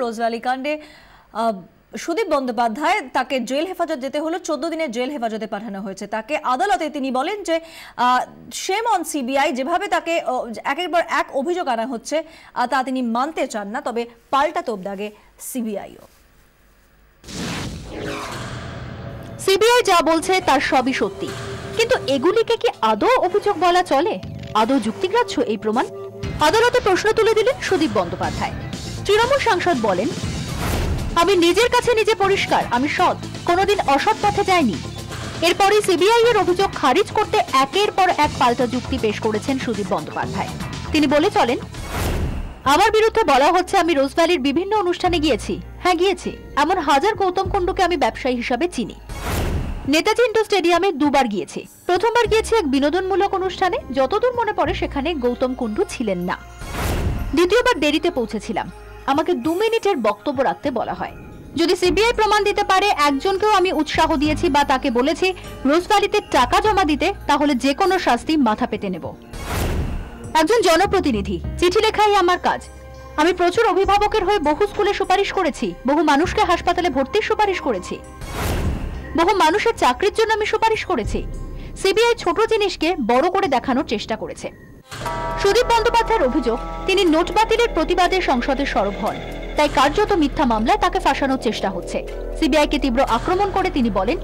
Rose Valley কাণ্ডে সুদীপ বন্দ্যোপাধ্যায় তাকে jail হেফাজত যেতে হলো, 14 দিনের জেল হেফাজতে পাঠানো হয়েছে তাকে। আদালতে তিনি বলেন যে শেম অন সিবিআই, যেভাবে তাকে একের পর এক অভিযোগ আনা হচ্ছে তা তিনি মানতে চান না, তবে পাল্টা তোপ দাগে সিবিআইও। সিবিআই যা বলছে তার সবই সত্যি, কিন্তু এগুলিকে কি আদৌ অভিযোগ বলা চলে? আদৌ যুক্তিগ্রাহ্য এই প্রমাণ? আদালতে প্রশ্ন তুলে দিলেন সুদীপ বন্দ্যোপাধ্যায়। তৃণমূল সাংসদ বলেন, আমি নিজের কাছে নিজে পরিষ্কার, আমি সৎ, কোনোদিন অসৎ পথে যাইনি। এরপরই সিবিআই এর অভিযোগ খারিজ করতে একের পর এক পাল্টা যুক্তি পেশ করেছেন সুদীপ বন্দ্যোপাধ্যায়। তিনি বলে চলেন, আমার বিরুদ্ধে বলা হচ্ছে আমি রোজভ্যালির বিভিন্ন অনুষ্ঠানে গিয়েছি। হ্যাঁ গিয়েছি, এমন হাজার গৌতম কুণ্ডুকে আমি ব্যবসায়ী হিসাবে চিনি। নেতাজি ইন্ডোর স্টেডিয়ামে দুবার গিয়েছি। প্রথমবার গিয়েছি এক বিনোদনমূলক অনুষ্ঠানে, যতদূর মনে পড়ে সেখানে গৌতম কুণ্ডু ছিলেন না। দ্বিতীয়বার দেরিতে পৌঁছেছিলাম, আমাকে 2 মিনিটের বক্তব্য রাখতে বলা হয়। যদি সিবিআই প্রমাণ দিতে পারে একজনকেও আমি উৎসাহ দিয়েছি বা তাকে বলেছি রোজভ্যালিতে টাকা জমা দিতে, তাহলে যে কোনো শাস্তি মাথা পেতে নেব। একজন জনপ্রতিনিধি, চিঠি লেখাই আমার কাজ। আমি প্রচুর অভিভাবকের হয়ে বহু স্কুলে সুপারিশ করেছি, বহু মানুষকে হাসপাতালে ভর্তির সুপারিশ করেছি, বহু মানুষের চাকরির জন্য আমি সুপারিশ করেছি। সিবিআই ছোট জিনিসকে বড় করে দেখানোর চেষ্টা করেছে। সুদীপ বন্দ্যোপাধ্যায়ের অভিযোগ, তিনি নোট বাতিলের প্রতিবাদে সংসদে সরব হন, তাই কার্যত মিথ্যা মামলায় তাকে ফাঁসানোর চেষ্টা হচ্ছে। সিবিআইকে তীব্র আক্রমণ করে তিনি বলেন,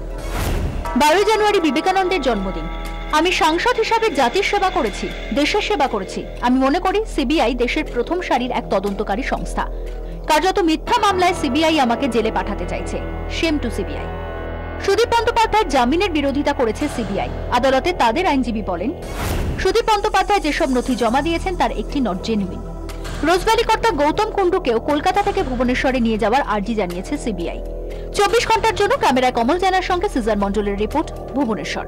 12 জানুয়ারি বিবেকানন্দের জন্মদিন, আমি সাংসদ হিসাবে জাতির সেবা করেছি, দেশের সেবা করেছি। আমি মনে করি সিবিআই দেশের প্রথম সারির এক তদন্তকারী সংস্থা। কার্যত মিথ্যা মামলায় সিবিআই আমাকে জেলে পাঠাতে চাইছে। Shame two CBI. সুদীপ বন্দ্যোপাধ্যায়ের জামিনের বিরোধিতা করেছে সিবিআই। আদালতে তাদের আইনজীবী বলেন, সুদীপ বন্দ্যোপাধ্যায় যেসব নথি জমা দিয়েছেন তার একটি নট জেনুইন। রোজভ্যালি কর্তা গৌতম কুণ্ডুকেও কলকাতা থেকে ভুবনেশ্বরে নিয়ে যাওয়ার আর্জি জানিয়েছে সিবিআই। 24 ঘন্টার জন্য ক্যামেরায় কমল জানার সঙ্গে সিজার মন্ডলের রিপোর্ট, ভুবনেশ্বর।